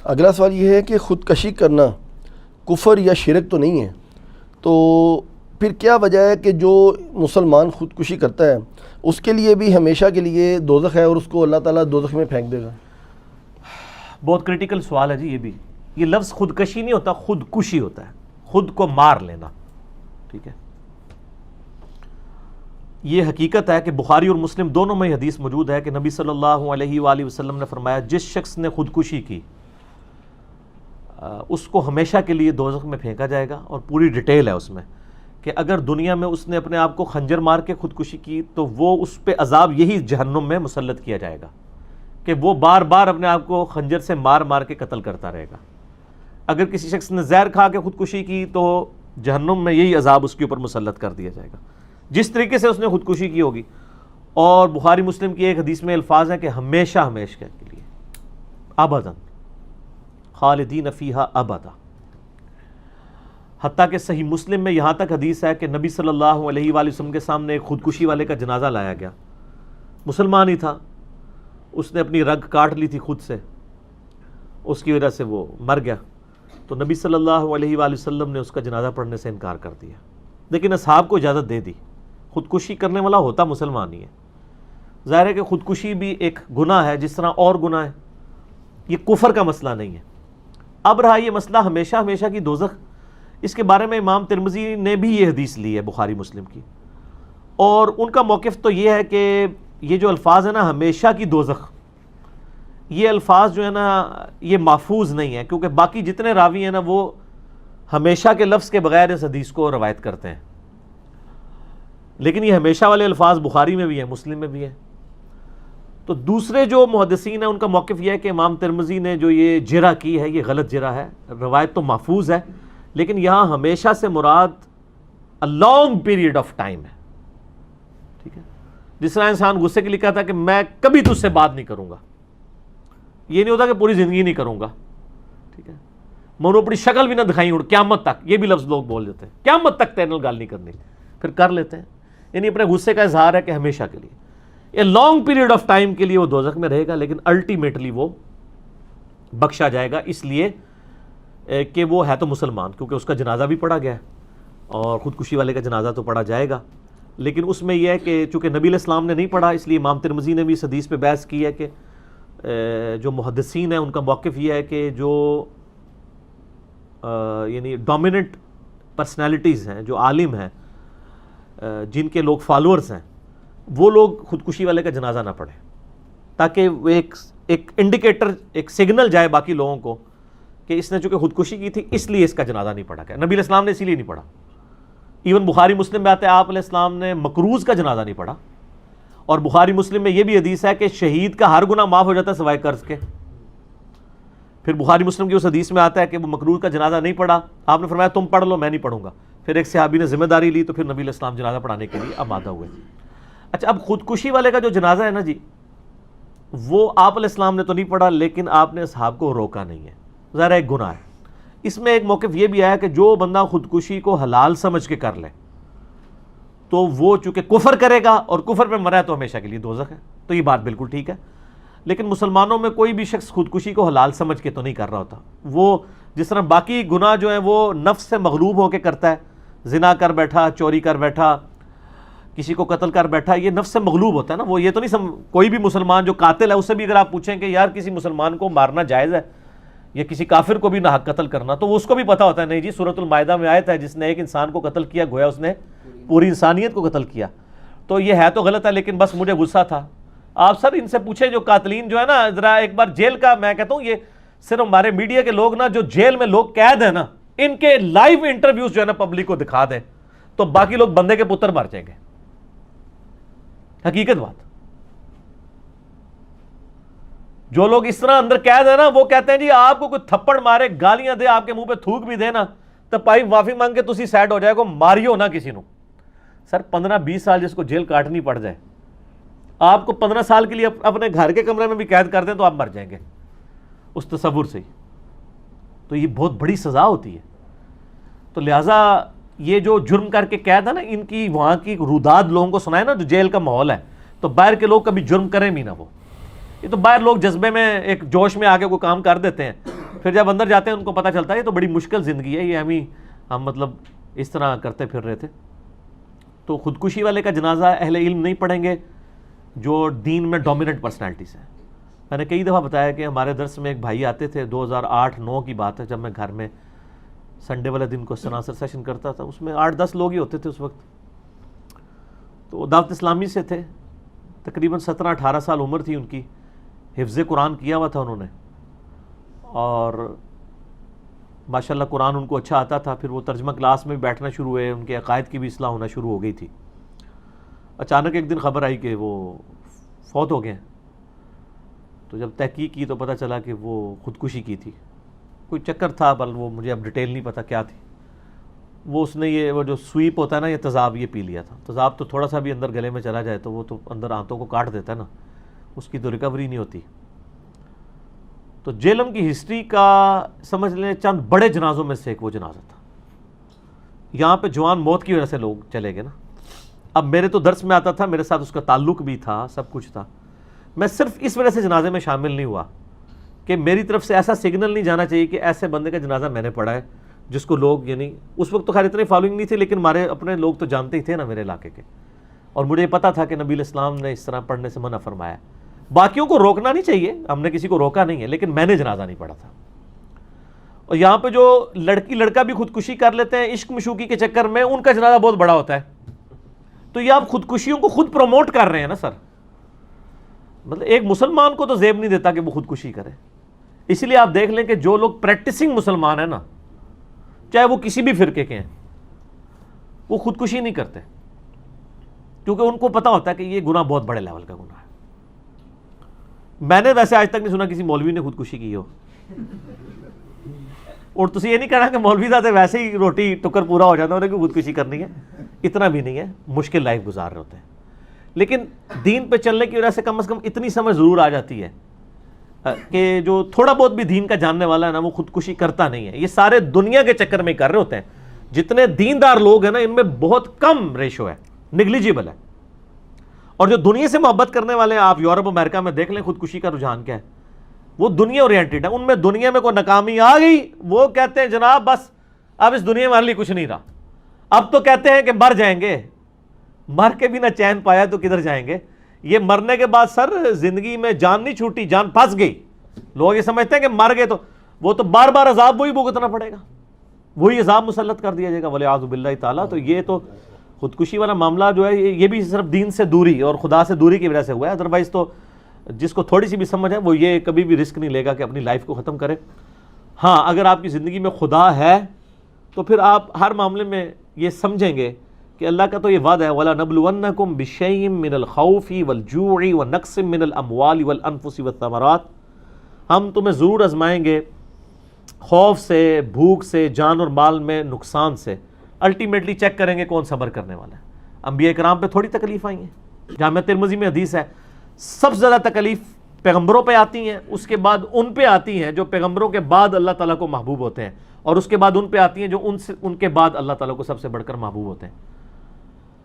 اگلا سوال یہ ہے کہ خودکشی کرنا کفر یا شرک تو نہیں ہے، تو پھر کیا وجہ ہے کہ جو مسلمان خودکشی کرتا ہے اس کے لیے بھی ہمیشہ کے لیے دوزخ ہے اور اس کو اللہ تعالیٰ دوزخ میں پھینک دے گا؟ بہت کریٹیکل سوال ہے جی یہ لفظ خودکشی نہیں ہوتا، خودکشی ہوتا ہے، خود کو مار لینا. ٹھیک ہے، یہ حقیقت ہے کہ بخاری اور مسلم دونوں میں حدیث موجود ہے کہ نبی صلی اللہ علیہ وآلہ وسلم نے فرمایا جس شخص نے خودکشی کی اس کو ہمیشہ کے لیے دوزخ میں پھینکا جائے گا. اور پوری ڈیٹیل ہے اس میں کہ اگر دنیا میں اس نے اپنے آپ کو خنجر مار کے خودکشی کی تو وہ اس پہ عذاب یہی جہنم میں مسلط کیا جائے گا کہ وہ بار بار اپنے آپ کو خنجر سے مار مار کے قتل کرتا رہے گا. اگر کسی شخص نے زہر کھا کے خودکشی کی تو جہنم میں یہی عذاب اس کے اوپر مسلط کر دیا جائے گا جس طریقے سے اس نے خودکشی کی ہوگی. اور بخاری مسلم کی ایک حدیث میں الفاظ ہیں کہ ہمیشہ ہمیشہ کے لیے، ابداً خالدین فیہا ابدا. حتیٰ کہ صحیح مسلم میں یہاں تک حدیث ہے کہ نبی صلی اللہ علیہ وآلہ وسلم کے سامنے ایک خودکشی والے کا جنازہ لایا گیا، مسلمان ہی تھا، اس نے اپنی رگ کاٹ لی تھی خود سے، اس کی وجہ سے وہ مر گیا. تو نبی صلی اللہ علیہ وآلہ وسلم نے اس کا جنازہ پڑھنے سے انکار کر دیا، لیکن اصحاب کو اجازت دے دی. خودکشی کرنے والا ہوتا مسلمان ہی ہے. ظاہر ہے کہ خودکشی بھی ایک گناہ ہے جس طرح اور گناہ ہے، یہ کفر کا مسئلہ نہیں ہے. اب رہا یہ مسئلہ ہمیشہ ہمیشہ کی دوزخ، اس کے بارے میں امام ترمذی نے بھی یہ حدیث لی ہے بخاری مسلم کی، اور ان کا موقف تو یہ ہے کہ یہ جو الفاظ ہیں نا ہمیشہ کی دوزخ، یہ الفاظ جو ہے نا یہ محفوظ نہیں ہے، کیونکہ باقی جتنے راوی ہیں نا وہ ہمیشہ کے لفظ کے بغیر اس حدیث کو روایت کرتے ہیں، لیکن یہ ہمیشہ والے الفاظ بخاری میں بھی ہیں، مسلم میں بھی ہیں. تو دوسرے جو محدثین ہیں ان کا موقف یہ ہے کہ امام ترمذی نے جو یہ جرح کی ہے یہ غلط جرح ہے، روایت تو محفوظ ہے لیکن یہاں ہمیشہ سے مراد a long period of time ہے. ٹھیک ہے، جس طرح انسان غصے کے لیے کہتا ہے کہ میں کبھی تجھ سے بات نہیں کروں گا، یہ نہیں ہوتا کہ پوری زندگی نہیں کروں گا. ٹھیک ہے، میں انہوں اپنی شکل بھی نہ دکھائی ہوں قیامت تک، یہ بھی لفظ لوگ بول دیتے ہیں، قیامت تک تیرے نال گل نہیں کرنی، پھر کر لیتے ہیں. یعنی اپنے غصے کا اظہار ہے کہ ہمیشہ کے لیے، a long period of time کے لیے وہ دوزخ میں رہے گا، لیکن الٹیمیٹلی وہ بخشا جائے گا اس لیے کہ وہ ہے تو مسلمان، کیونکہ اس کا جنازہ بھی پڑھا گیا ہے اور خودکشی والے کا جنازہ تو پڑھا جائے گا. لیکن اس میں یہ ہے کہ چونکہ نبی علیہ السلام نے نہیں پڑھا، اس لیے امام ترمذی نے بھی اس حدیث پہ بحث کی ہے کہ جو محدثین ہیں ان کا موقف یہ ہے کہ جو یعنی ڈومیننٹ پرسنالٹیز ہیں، جو عالم ہیں، جن کے لوگ فالورز ہیں، وہ لوگ خودکشی والے کا جنازہ نہ پڑھیں، تاکہ وہ ایک انڈیکیٹر، ایک سگنل جائے باقی لوگوں کو کہ اس نے چونکہ خودکشی کی تھی اس لیے اس کا جنازہ نہیں پڑھا گیا. نبی علیہ السلام نے اسی لیے نہیں پڑھا. ایون بخاری مسلم میں آتا ہے آپ علیہ السلام نے مکروز کا جنازہ نہیں پڑھا، اور بخاری مسلم میں یہ بھی حدیث ہے کہ شہید کا ہر گناہ معاف ہو جاتا ہے سوائے قرض کے. پھر بخاری مسلم کی اس حدیث میں آتا ہے کہ وہ مکروز کا جنازہ نہیں پڑھا، آپ نے فرمایا تم پڑھ لو میں نہیں پڑھوں گا. پھر ایک صحابی نے ذمہ داری لی تو پھر نبی علیہ السلام جنازہ پڑھانے کے لیے آمادہ ہوئے. اچھا، اب خودکشی والے کا جو جنازہ ہے نا جی، وہ آپ علیہ السلام نے تو نہیں پڑھا لیکن آپ نے اصحاب کو روکا نہیں ہے، ظاہر ایک گناہ ہے. اس میں ایک موقف یہ بھی آیا کہ جو بندہ خودکشی کو حلال سمجھ کے کر لے تو وہ چونکہ کفر کرے گا اور کفر پہ مرا ہے تو ہمیشہ کے لیے دوزخ ہے. تو یہ بات بالکل ٹھیک ہے، لیکن مسلمانوں میں کوئی بھی شخص خودکشی کو حلال سمجھ کے تو نہیں کر رہا ہوتا. وہ جس طرح باقی گناہ جو ہیں وہ نفس سے مغلوب ہو کے کرتا ہے، زنا کر بیٹھا، چوری کر بیٹھا، کسی کو قتل کر بیٹھا، یہ نفس سے مغلوب ہوتا ہے نا. وہ یہ تو نہیں کوئی بھی مسلمان جو قاتل ہے اس سے بھی اگر آپ پوچھیں کہ یار کسی مسلمان کو مارنا جائز ہے یا کسی کافر کو بھی ناحق قتل کرنا، تو اس کو بھی پتہ ہوتا ہے نہیں جی سورۃ المائدہ میں آیت ہے جس نے ایک انسان کو قتل کیا گویا اس نے پوری انسانیت کو قتل کیا. تو یہ ہے تو غلط ہے لیکن بس مجھے غصہ تھا. آپ سر ان سے پوچھیں جو قاتلین جو ہے نا، ذرا ایک بار جیل کا، میں کہتا ہوں یہ صرف ہمارے میڈیا کے لوگ نا جو جیل میں لوگ قید ہیں نا، ان کے لائیو انٹرویوز جو ہے نا پبلک کو دکھا دیں تو باقی لوگ بندے کے پتر مر جائیں گے. حقیقت بات، جو لوگ اس طرح اندر قید ہیں نا وہ کہتے ہیں جی آپ کو کوئی تھپڑ مارے، گالیاں دے، آپ کے منہ پہ تھوک بھی دے نا تو پائی معافی مانگ کے تسی سیٹ ہو جائے گا، ماریو نہ کسی نو. سر 15-20 سال جس کو جیل کاٹنی پڑ جائے، آپ کو 15 سال کے لیے اپنے گھر کے کمرے میں بھی قید کر دیں تو آپ مر جائیں گے اس تصور سے ہی. تو یہ بہت بڑی سزا ہوتی ہے. تو لہٰذا یہ جو جرم کر کے قید ہے نا، ان کی وہاں کی روداد لوگوں کو سنائے نا جو جیل کا ماحول ہے، تو باہر کے لوگ کبھی جرم کریں بھی نہ. وہ یہ تو باہر لوگ جذبے میں ایک جوش میں آ کے کوئی کام کر دیتے ہیں، پھر جب اندر جاتے ہیں ان کو پتہ چلتا ہے یہ تو بڑی مشکل زندگی ہے، یہ ہم مطلب اس طرح کرتے پھر رہے تھے. تو خودکشی والے کا جنازہ اہل علم نہیں پڑھیں گے جو دین میں ڈومیننٹ پرسنالٹیز ہیں. میں نے کئی دفعہ بتایا کہ ہمارے درس میں ایک بھائی آتے تھے، 2008-9 کی بات ہے، جب میں گھر میں سنڈے والے دن کو آنسر سیشن کرتا تھا. اس میں 8-10 لوگ ہی ہوتے تھے اس وقت. تو دعوت اسلامی سے تھے، تقریباً 17-18 سال عمر تھی ان کی، حفظ قرآن کیا ہوا تھا انہوں نے، اور ماشاءاللہ قرآن ان کو اچھا آتا تھا. پھر وہ ترجمہ کلاس میں بیٹھنا شروع ہوئے، ان کے عقائد کی بھی اصلاح ہونا شروع ہو گئی تھی. اچانک ایک دن خبر آئی کہ وہ فوت ہو گئے ہیں. تو جب تحقیق کی تو پتہ چلا کہ وہ خودکشی کی تھی. کوئی چکر تھا، بل وہ مجھے اب ڈیٹیل نہیں پتہ کیا تھی. اس نے وہ جو سویپ ہوتا ہے نا، یہ تذاب یہ پی لیا تھا. تذاب تو تھوڑا سا بھی اندر گلے میں چلا جائے تو وہ تو اندر آنتوں کو کاٹ دیتا ہے نا، اس کی تو ریکوری نہیں ہوتی. تو جیلم کی ہسٹری کا سمجھ لیں چند بڑے جنازوں میں سے ایک وہ جنازہ تھا. یہاں پہ جوان موت کی وجہ سے لوگ چلے گئے نا. اب میرے تو درس میں آتا تھا، میرے ساتھ اس کا تعلق بھی تھا، سب کچھ تھا. میں صرف اس وجہ سے جنازے میں شامل نہیں ہوا کہ میری طرف سے ایسا سگنل نہیں جانا چاہیے کہ ایسے بندے کا جنازہ میں نے پڑھا ہے جس کو لوگ، یعنی اس وقت تو خیر اتنی فالوئنگ نہیں تھی، لیکن ہمارے اپنے لوگ تو جانتے ہی تھے نا میرے علاقے کے، اور مجھے یہ پتا تھا کہ نبی علیہ السلام نے اس طرح پڑھنے سے منع فرمایا. باقیوں کو روکنا نہیں چاہیے، ہم نے کسی کو روکا نہیں ہے، لیکن میں نے جنازہ نہیں پڑھا تھا. اور یہاں پہ جو لڑکی لڑکا بھی خودکشی کر لیتے ہیں عشق مشوقی کے چکر میں، ان کا جنازہ بہت بڑا ہوتا ہے. تو یہ آپ خودکشیوں کو خود پروموٹ کر رہے ہیں نا سر. مطلب ایک مسلمان کو تو زیب نہیں دیتا کہ وہ خودکشی کرے. اس لیے آپ دیکھ لیں کہ جو لوگ پریکٹسنگ مسلمان ہیں نا، چاہے وہ کسی بھی فرقے کے ہیں، وہ خودکشی نہیں کرتے، کیونکہ ان کو پتا ہوتا ہے کہ یہ گناہ بہت بڑے لیول کا گناہ ہے. میں نے ویسے آج تک نہیں سنا کسی مولوی نے خودکشی کی ہو. اور تسی یہ نہیں کہنا کہ مولوی صاحب ویسے ہی روٹی ٹکر پورا ہو جاتا ہے انہیں کہ خودکشی کرنی ہے. اتنا بھی نہیں ہے، مشکل لائف گزار رہے ہوتے ہیں. لیکن دین پہ چلنے کی وجہ سے کم از کم اتنی سمجھ ضرور آ جاتی ہے کہ جو تھوڑا بہت بھی دین کا جاننے والا ہے نا، وہ خودکشی کرتا نہیں ہے. یہ سارے دنیا کے چکر میں کر رہے ہوتے ہیں. جتنے دیندار لوگ ہیں نا، ان میں بہت کم ریشو ہے، نیگلیجیبل ہے. اور جو دنیا سے محبت کرنے والے ہیں، آپ یورپ امریکہ میں دیکھ لیں خودکشی کا رجحان کیا ہے. وہ دنیا اورینٹڈ ہے. ان میں دنیا میں کوئی ناکامی آ گئی، وہ کہتے ہیں جناب بس اب اس دنیا میں ہمارے لیے کچھ نہیں رہا. اب تو کہتے ہیں کہ مر جائیں گے. مر کے بھی نہ چین پایا تو کدھر جائیں گے. یہ مرنے کے بعد سر زندگی میں جان نہیں چھوٹی، جان پھنس گئی. لوگ یہ سمجھتے ہیں کہ مر گئے تو وہ تو بار بار عذاب وہی بھگتنا پڑے گا، وہی عذاب مسلط کر دیا جائے گا، ولیعوذ باللہ تعالیٰ. تو یہ تو خودکشی والا معاملہ جو ہے یہ بھی صرف دین سے دوری اور خدا سے دوری کی وجہ سے ہوا ہے. ادروائز تو جس کو تھوڑی سی بھی سمجھ ہے وہ یہ کبھی بھی رسک نہیں لے گا کہ اپنی لائف کو ختم کرے. ہاں اگر آپ کی زندگی میں خدا ہے تو پھر آپ ہر معاملے میں یہ سمجھیں گے کہ اللہ کا تو یہ وعدہ ہے وَلَنَبْلُوَنَّكُمْ بِشَيْءٍ مِّنَ الْخَوْفِ وَالْجُوعِ وَنَقْصٍ مِّنَ الْأَمْوَالِ وَالْأَنفُسِ وَالثَّمَرَاتِ. ہم تمہیں ضرور آزمائیں گے خوف سے، بھوک سے، جان اور مال میں نقصان سے. الٹیمیٹلی چیک کریں گے کون صبر کرنے والا ہے. انبیاء کرام پہ تھوڑی تکلیف آئی ہیں. جامعہ ترمذی میں حدیث ہے سب سے زیادہ تکلیف پیغمبروں پہ آتی ہیں، اس کے بعد ان پہ آتی ہیں جو پیغمبروں کے بعد اللہ تعالیٰ کو محبوب ہوتے ہیں، اور اس کے بعد ان پہ آتی ہیں جو ان کے بعد اللہ تعالیٰ کو سب سے بڑھ کر محبوب ہوتے ہیں.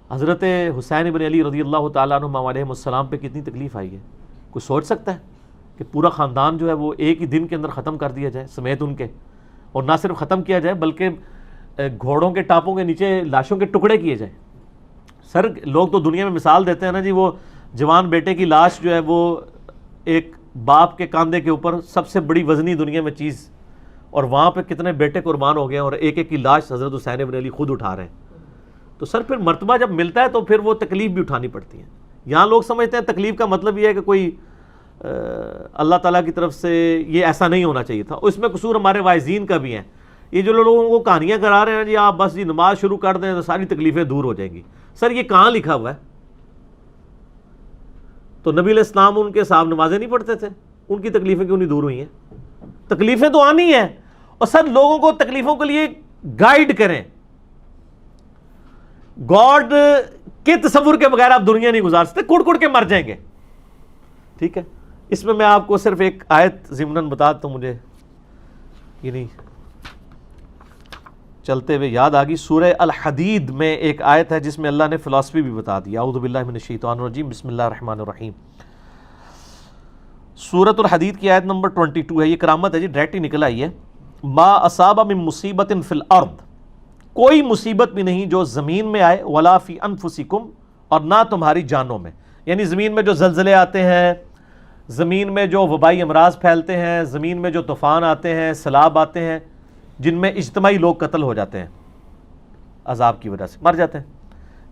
حضرت حسین بن علی رضی اللہ تعالیٰ عنہ علیہ السلام پہ کتنی تکلیف آئی ہے. کوئی سوچ سکتا ہے کہ پورا خاندان جو ہے وہ ایک ہی دن کے اندر ختم کر دیا جائے سمیت ان کے، اور نہ صرف ختم کیا جائے بلکہ گھوڑوں کے ٹاپوں کے نیچے لاشوں کے ٹکڑے کیے جائیں. سر لوگ تو دنیا میں مثال دیتے ہیں نا جی، وہ جوان بیٹے کی لاش جو ہے وہ ایک باپ کے کاندھے کے اوپر سب سے بڑی وزنی دنیا میں چیز، اور وہاں پہ کتنے بیٹے قربان ہو گئے اور ایک ایک کی لاش حضرت حسین بن علی خود اٹھا رہے ہیں. تو سر پھر مرتبہ جب ملتا ہے تو پھر وہ تکلیف بھی اٹھانی پڑتی ہے. یہاں لوگ سمجھتے ہیں تکلیف کا مطلب یہ ہے کہ کوئی اللہ تعالیٰ کی طرف سے یہ ایسا نہیں ہونا چاہیے تھا. اس میں قصور ہمارے واعظین کا بھی ہے. یہ جو لوگوں کو کہانیاں کرا رہے ہیں جی آپ بس جی نماز شروع کر دیں تو ساری تکلیفیں دور ہو جائیں گی. سر یہ کہاں لکھا ہوا ہے؟ تو نبی علیہ السلام ان کے صاحب نمازیں نہیں پڑھتے تھے، ان کی تکلیفیں کیوں نہیں دور ہوئی ہیں؟ تکلیفیں تو آنی ہیں. اور سر لوگوں کو تکلیفوں کے لیے گائیڈ کریں. گاڈ کے تصور کے بغیر آپ دنیا نہیں گزار سکتے، کڑ کڑ کے مر جائیں گے. ٹھیک ہے، اس میں آپ کو صرف ایک آیت ضمناً بتا تو مجھے یہ نہیں چلتے ہوئے یاد آ گئی. سورہ الحدید میں ایک آیت ہے جس میں اللہ نے فلسفی بھی بتا دی. اعوذ باللہ من الشیطان الرجیم، بسم اللہ الرحمن الرحیم. سورۃ الحدید کی آیت نمبر 22 ہے، یہ کرامت ہے جی، ڈائریکٹ ہی نکل آئی ہے. ما اصاب من مصیبت فی الارض، کوئی مصیبت بھی نہیں جو زمین میں آئے، ولا فی انفسکم، اور نہ تمہاری جانوں میں. یعنی زمین میں جو زلزلے آتے ہیں، زمین میں جو وبائی امراض پھیلتے ہیں، زمین میں جو طوفان آتے ہیں، سیلاب آتے ہیں، جن میں اجتماعی لوگ قتل ہو جاتے ہیں عذاب کی وجہ سے، مر جاتے ہیں،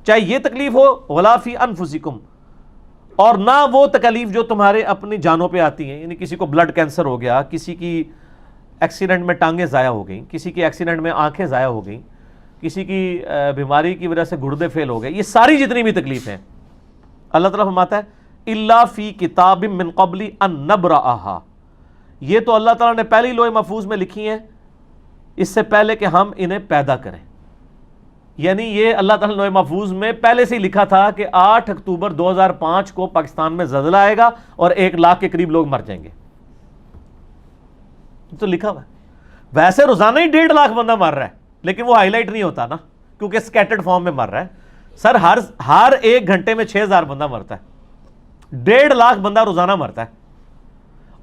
چاہے یہ تکلیف ہو، ولا فی انفسکم، اور نہ وہ تکلیف جو تمہارے اپنی جانوں پہ آتی ہیں. یعنی کسی کو بلڈ کینسر ہو گیا، کسی کی ایکسیڈنٹ میں ٹانگیں ضائع ہو گئیں، کسی کی ایکسیڈنٹ میں آنکھیں ضائع ہو گئیں، کسی کی بیماری کی وجہ سے گردے فیل ہو گئے، یہ ساری جتنی بھی تکلیفیں اللہ تعالیٰ فرماتا ہے الا فی کتاب من قبل ان نبرأھا، یہ تو اللہ تعالیٰ نے پہلی لوح محفوظ میں لکھی ہیں اس سے پہلے کہ ہم انہیں پیدا کریں. یعنی یہ اللہ تعالیٰ نے لوح محفوظ میں پہلے سے ہی لکھا تھا کہ 8 اکتوبر 2005 کو پاکستان میں زلزلہ آئے گا اور 1 لاکھ کے قریب لوگ مر جائیں گے. تو لکھا ہوا ہے. ویسے روزانہ ہی 1.5 لاکھ بندہ مر رہا ہے، لیکن وہ ہائی لائٹ نہیں ہوتا نا، کیونکہ سکیٹرڈ فارم میں مر رہا ہے. سر ہر 1 گھنٹے میں 6000 بندہ مرتا ہے، 1.5 لاکھ بندہ روزانہ مرتا ہے،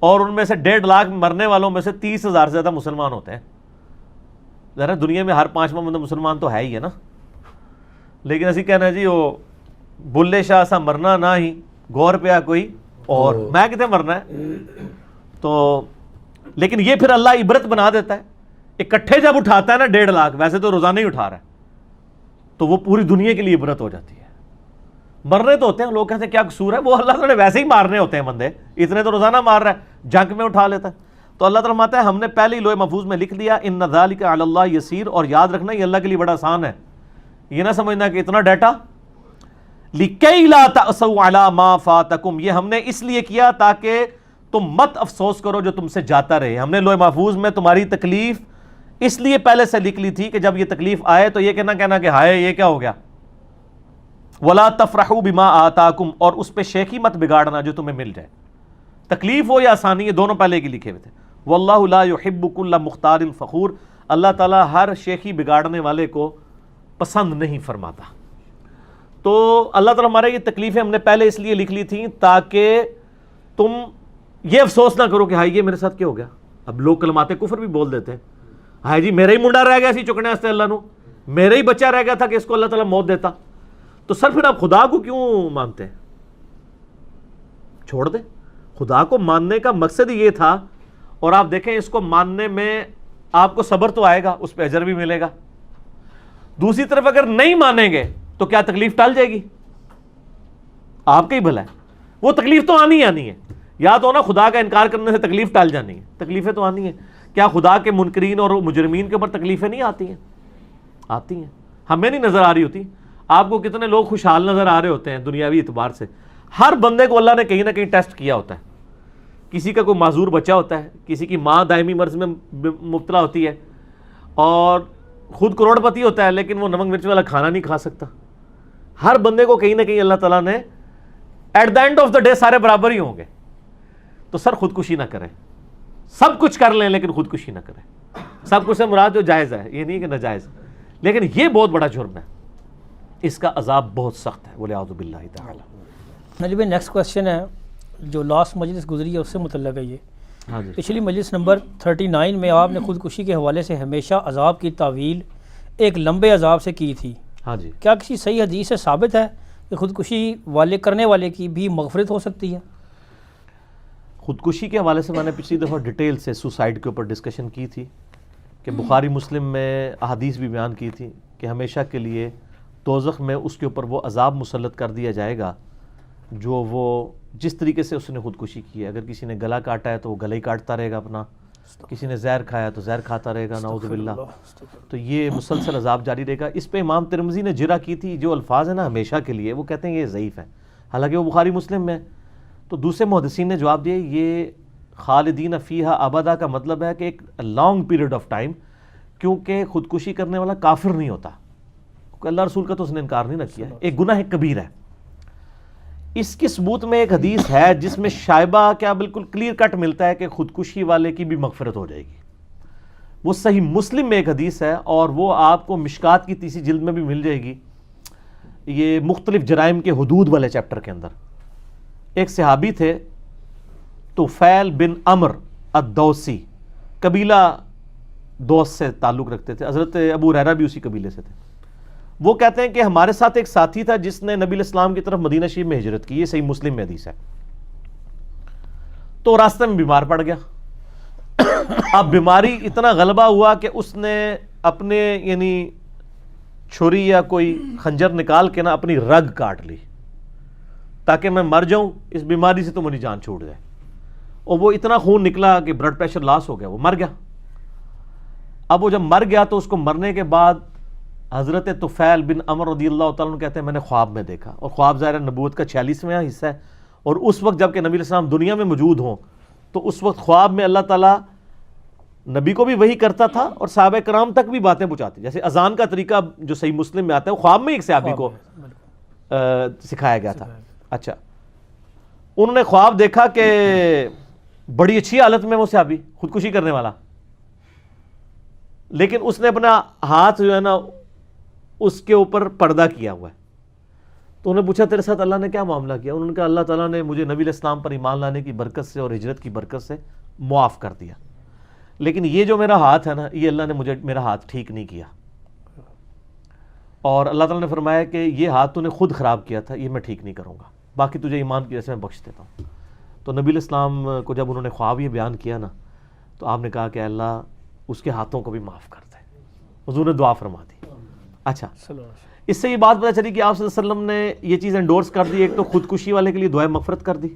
اور ان میں سے 1.5 لاکھ مرنے والوں میں سے 30,000 سے زیادہ مسلمان ہوتے ہیں. ذرا دنیا میں ہر 5واں بندہ مسلمان تو ہے ہی ہے نا. لیکن اسی کہنا جی وہ بلے شاہ سا مرنا نہ ہی غور پہ کوئی اور میں کتنے مرنا ہے. تو لیکن یہ پھر اللہ عبرت بنا دیتا ہے. اکٹھے جب اٹھاتا ہے نا 1.5 لاکھ، ویسے تو روزانہ ہی اٹھا رہا ہے، تو وہ پوری دنیا کے لیے عبرت ہو جاتی ہے. مرنے تو ہوتے ہیں، لوگ کہتے ہیں کیا قصور ہے، وہ اللہ تعالیٰ نے ویسے ہی مارنے ہوتے ہیں بندے، اتنے تو روزانہ مار رہا ہے، جنگ میں اٹھا لیتا ہے. تو اللہ تعالیٰ فرماتا ہے ہم نے پہلے ہی لوح محفوظ میں لکھ دیا، ان ذالک علی اللہ یسیر، اور یاد رکھنا یہ اللہ کے لیے بڑا آسان ہے. یہ نہ سمجھنا کہ اتنا ڈیٹا. لکی لا تأسوا علی ما فاتکم، یہ ہم نے اس لیے کیا تاکہ تم مت افسوس کرو جو تم سے جاتا رہے. ہم نے لوح محفوظ میں تمہاری تکلیف اس لیے پہلے سے لکھ لی تھی کہ جب یہ تکلیف آئے تو یہ کہنا کہ ہائے یہ کیا ہو گیا. ولا تفرحوا بما آتاکم، اور اس پہ شیخی مت بگاڑنا جو تمہیں مل جائے. تکلیف ہو یا آسانی، یہ دونوں پہلے کی لکھے ہوئے تھے. واللہ لا يحب كل مختار فخور، اللہ تعالیٰ ہر شیخی بگاڑنے والے کو پسند نہیں فرماتا. تو اللہ تعالیٰ ہمارے یہ تکلیفیں ہم نے پہلے اس لیے لکھ لی تھیں تاکہ تم یہ افسوس نہ کرو کہ ہائی یہ میرے ساتھ کیا ہو گیا. اب لوگ کلمات کفر بھی بول دیتے ہیں، ہائی جی میرا ہی منڈا رہ گیا سی چکنے واسطے اللہ نو، میرا ہی بچہ رہ گیا تھا کہ اس کو اللہ تعالیٰ موت دیتا. تو سر پھر آپ خدا کو کیوں مانتے ہیں؟ چھوڑ دیں. خدا کو ماننے کا مقصد ہی یہ تھا، اور آپ دیکھیں اس کو ماننے میں آپ کو صبر تو آئے گا، اس پہ اجر بھی ملے گا. دوسری طرف اگر نہیں مانیں گے تو کیا تکلیف ٹل جائے گی؟ آپ کا ہی بھلا ہے. وہ تکلیف تو آنی ہے. یا تو نا خدا کا انکار کرنے سے تکلیف ٹل جانی ہے، تکلیفیں تو آنی ہیں. کیا خدا کے منکرین اور مجرمین کے اوپر تکلیفیں نہیں آتی ہیں؟ آتی ہیں. ہمیں نہیں نظر آ رہی ہوتی. آپ کو کتنے لوگ خوشحال نظر آ رہے ہوتے ہیں دنیاوی اعتبار سے. ہر بندے کو اللہ نے کہیں نہ کہیں ٹیسٹ کیا ہوتا ہے. کسی کا کوئی معذور بچہ ہوتا ہے، کسی کی ماں دائمی مرض میں مبتلا ہوتی ہے، اور خود کروڑ پتی ہوتا ہے لیکن وہ نمک مرچ والا کھانا نہیں کھا سکتا. ہر بندے کو کہیں نہ کہیں اللہ تعالیٰ نے at the end of the day سارے برابر ہی ہوں گے. تو سر خودکشی نہ کریں. سب کچھ کر لیں لیکن خودکشی نہ کریں. سب کچھ سے مراد جو جائز ہے، یہ نہیں کہ ناجائز، لیکن یہ بہت بڑا جرم ہے، اس کا عذاب بہت سخت ہے. وَلِعَوْذُ بِاللَّهِ تَعَالَى. نجیب نیکسٹ کویسچن ہے جو لاسٹ مجلس گزری ہے اس سے متعلق ہے. یہ ہاں جی. پچھلی مجلس نمبر 39 میں آپ نے خودکشی کے حوالے سے ہمیشہ عذاب کی تعویل ایک لمبے عذاب سے کی تھی. ہاں جی. کیا کسی صحیح حدیث سے ثابت ہے کہ خودکشی والے کرنے والے کی بھی مغفرت ہو سکتی ہے؟ خودکشی کے حوالے سے میں نے پچھلی دفعہ ڈیٹیل سے سوسائڈ کے اوپر ڈسکشن کی تھی کہ بخاری مسلم میں احادیث بھی بیان کی تھی کہ ہمیشہ کے لیے دوزخ میں اس کے اوپر وہ عذاب مسلط کر دیا جائے گا جو وہ جس طریقے سے اس نے خودکشی کی ہے. اگر کسی نے گلا کاٹا ہے تو وہ گلا ہی کاٹتا رہے گا اپنا، کسی نے زہر کھایا تو زہر کھاتا رہے گا، نعوذ باللہ. تو یہ مسلسل عذاب جاری رہے گا. اس پہ امام ترمذی نے جرح کی تھی. جو الفاظ ہیں نا ہمیشہ کے لیے، وہ کہتے ہیں یہ ضعیف ہے، حالانکہ وہ بخاری مسلم میں. تو دوسرے محدثین نے جواب دیا یہ خالدین فیہا ابدا کا مطلب ہے کہ ایک لانگ پیریڈ آف ٹائم، کیونکہ خودکشی کرنے والا کافر نہیں ہوتا، کیونکہ اللہ رسول کا تو اس نے انکار نہیں نہ کیا، ایک گناہ کبیر ہے. اس کی ثبوت میں ایک حدیث ہے جس میں شائبہ کیا بالکل کلیئر کٹ ملتا ہے کہ خودکشی والے کی بھی مغفرت ہو جائے گی. وہ صحیح مسلم میں ایک حدیث ہے، اور وہ آپ کو مشکات کی 30 جلد میں بھی مل جائے گی. یہ مختلف جرائم کے حدود والے چیپٹر کے اندر ایک صحابی تھے طفیل بن عمر الدوسی، قبیلہ دوس سے تعلق رکھتے تھے، حضرت ابو ہریرہ بھی اسی قبیلے سے تھے. وہ کہتے ہیں کہ ہمارے ساتھ ایک ساتھی تھا جس نے نبی علیہ السلام کی طرف مدینہ شریف میں ہجرت کی، یہ صحیح مسلم میں حدیث ہے. تو راستے میں بیمار پڑ گیا. اب بیماری اتنا غلبہ ہوا کہ اس نے اپنے یعنی چھری یا کوئی خنجر نکال کے نا اپنی رگ کاٹ لی تاکہ میں مر جاؤں اس بیماری سے تو میری جان چھوٹ جائے. اور وہ اتنا خون نکلا کہ بلڈ پریشر لاس ہو گیا، وہ مر گیا. اب وہ جب مر گیا تو اس کو مرنے کے بعد حضرت طفیل بن عمر رضی اللہ تعالیٰ عنہ کہتے ہیں میں نے خواب میں دیکھا، اور خواب ظاہر نبوت کا 46واں حصہ ہے، اور اس وقت جب کہ نبی علیہ السلام دنیا میں موجود ہوں تو اس وقت خواب میں اللہ تعالیٰ نبی کو بھی وحی کرتا تھا اور صحابہ کرام تک بھی باتیں پہنچاتی. جیسے اذان کا طریقہ جو صحیح مسلم میں آتا ہے وہ خواب میں ایک صحابی کو سکھایا گیا تھا. اچھا، انہوں نے خواب دیکھا کہ بڑی اچھی حالت میں وہ صحابی خودکشی کرنے والا، لیکن اس نے اپنا ہاتھ جو ہے نا اس کے اوپر پردہ کیا ہوا ہے. تو انہوں نے پوچھا تیرے ساتھ اللہ نے کیا معاملہ کیا؟ انہوں نے کہا اللہ تعالیٰ نے مجھے نبی علیہ السلام پر ایمان لانے کی برکت سے اور ہجرت کی برکت سے معاف کر دیا، لیکن یہ جو میرا ہاتھ ہے نا یہ اللہ نے مجھے میرا ہاتھ ٹھیک نہیں کیا، اور اللہ تعالیٰ نے فرمایا کہ یہ ہاتھ تو نے خود خراب کیا تھا، یہ میں ٹھیک نہیں کروں گا، باقی تجھے ایمان کی وجہ سے میں بخش دیتا ہوں. تو نبی علیہ السلام کو جب انہوں نے خواب یہ بیان کیا نا تو آپ نے کہا کہ اللہ اس کے ہاتھوں کو بھی معاف کر دے. حضور نے دعا فرما دی. اچھا، اس سے یہ بات پتہ چلی کہ آپ صلی اللہ علیہ وسلم نے یہ چیز انڈورس کر دی. ایک تو خودکشی والے کے لیے دعائے مغفرت کر دی،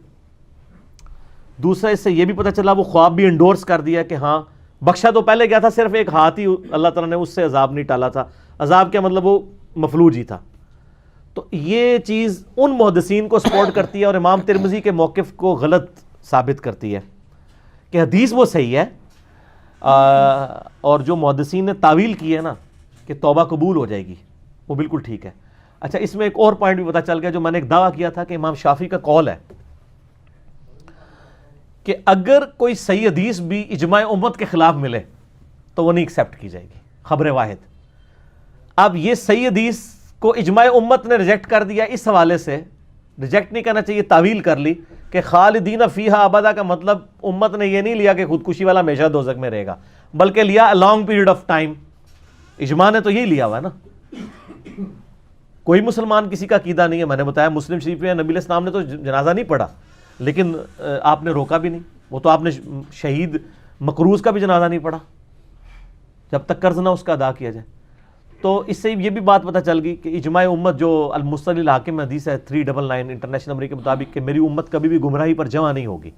دوسرا اس سے یہ بھی پتہ چلا وہ خواب بھی انڈورس کر دیا کہ ہاں بخشا تو پہلے گیا تھا، صرف ایک ہاتھ ہی اللہ تعالیٰ نے اس سے عذاب نہیں ٹالا تھا. عذاب کیا مطلب وہ مفلوج ہی تھا. تو یہ چیز ان محدثین کو سپورٹ کرتی ہے اور امام ترمذی کے موقف کو غلط ثابت کرتی ہے کہ حدیث وہ صحیح ہے، اور جو محدثین نے تعویل کی ہے نا کہ توبہ قبول ہو جائے گی وہ بالکل ٹھیک ہے. اچھا، اس میں ایک اور پوائنٹ بھی پتہ چل گیا جو میں نے ایک دعویٰ کیا تھا کہ امام شافعی کا قول ہے کہ اگر کوئی صحیح حدیث بھی اجماع امت کے خلاف ملے تو وہ نہیں ایکسیپٹ کی جائے گی، خبر واحد. اب یہ صحیح حدیث کو اجماع امت نے ریجیکٹ کر دیا، اس حوالے سے ریجیکٹ نہیں کرنا چاہیے، تعویل کر لی کہ خالدین فیہا ابدا کا مطلب امت نے یہ نہیں لیا کہ خودکشی والا ہمیشہ دوزخ میں رہے گا، بلکہ لیا لانگ پیریڈ آف ٹائم. اجماع نے تو یہی لیا ہوا ہے نا. کوئی مسلمان کسی کا عقیدہ نہیں ہے. میں نے بتایا مسلم شریف میں نبی علیہ السلام نے تو جنازہ نہیں پڑھا لیکن آپ نے روکا بھی نہیں. وہ تو آپ نے شہید مقروض کا بھی جنازہ نہیں پڑھا جب تک قرض نہ اس کا ادا کیا جائے. تو اس سے یہ بھی بات پتہ چل گئی کہ اجماع امت جو المصطلح الحاکم میں حدیث ہے 399 انٹرنیشنل نمبر کے مطابق کہ میری امت کبھی بھی گمراہی پر جمع نہیں ہوگی.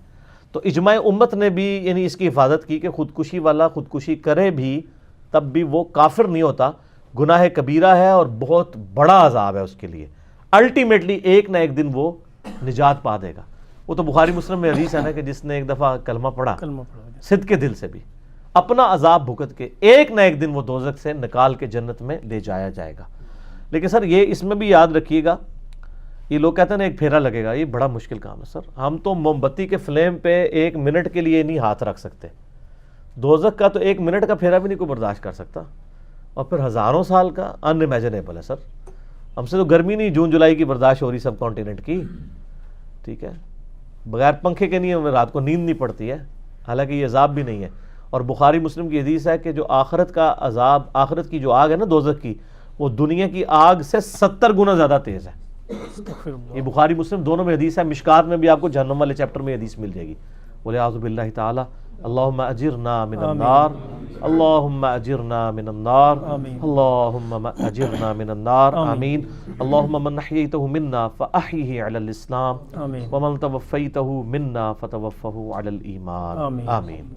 تو اجماع امت نے بھی یعنی اس کی حفاظت کی کہ خودکشی والا خودکشی کرے بھی تب بھی وہ کافر نہیں ہوتا، گناہ کبیرہ ہے اور بہت بڑا عذاب ہے اس کے لیے. الٹیمیٹلی ایک نہ ایک دن وہ نجات پا دے گا. وہ تو بخاری مسلم میں حدیث ہے نا کہ جس نے ایک دفعہ کلمہ پڑھا صدق کے دل سے بھی اپنا عذاب بھگت کے ایک نہ ایک دن وہ دوزخ سے نکال کے جنت میں لے جایا جائے گا. لیکن سر یہ اس میں بھی یاد رکھیے گا، یہ لوگ کہتے ہیں نا ایک پھیرا لگے گا، یہ بڑا مشکل کام ہے سر. ہم تو موم بتی کے فلیم پہ ایک منٹ کے لیے نہیں ہاتھ رکھ سکتے، دوزخ کا تو ایک منٹ کا پھیرا بھی نہیں کوئی برداشت کر سکتا، اور پھر ہزاروں سال کا ان امیجنیبل ہے سر. ہم سے تو گرمی نہیں جون جولائی کی برداشت ہو رہی سب کانٹیننٹ کی، ٹھیک ہے، بغیر پنکھے کے نہیں ہمیں رات کو نیند نہیں پڑتی ہے، حالانکہ یہ عذاب بھی نہیں ہے. اور بخاری مسلم کی حدیث ہے کہ جو آخرت کا عذاب، آخرت کی جو آگ ہے نا دوزخ کی، وہ دنیا کی آگ سے 70 گنا زیادہ تیز ہے. یہ بخاری مسلم دونوں میں حدیث ہے. مشکات میں بھی آپ کو جہنم والے چیپٹر میں حدیث مل جائے گی. وَلِعَاذُ بِاللَّهِ تعالی اللہم اجرنا من النار، اللہم اجرنا من النار، اللہم اجرنا من النار، آمین. اللہم من احییتہ منا فاحیہ علی الاسلام ومن توفیتہ منا فتوفہ علی الایمان، آمین.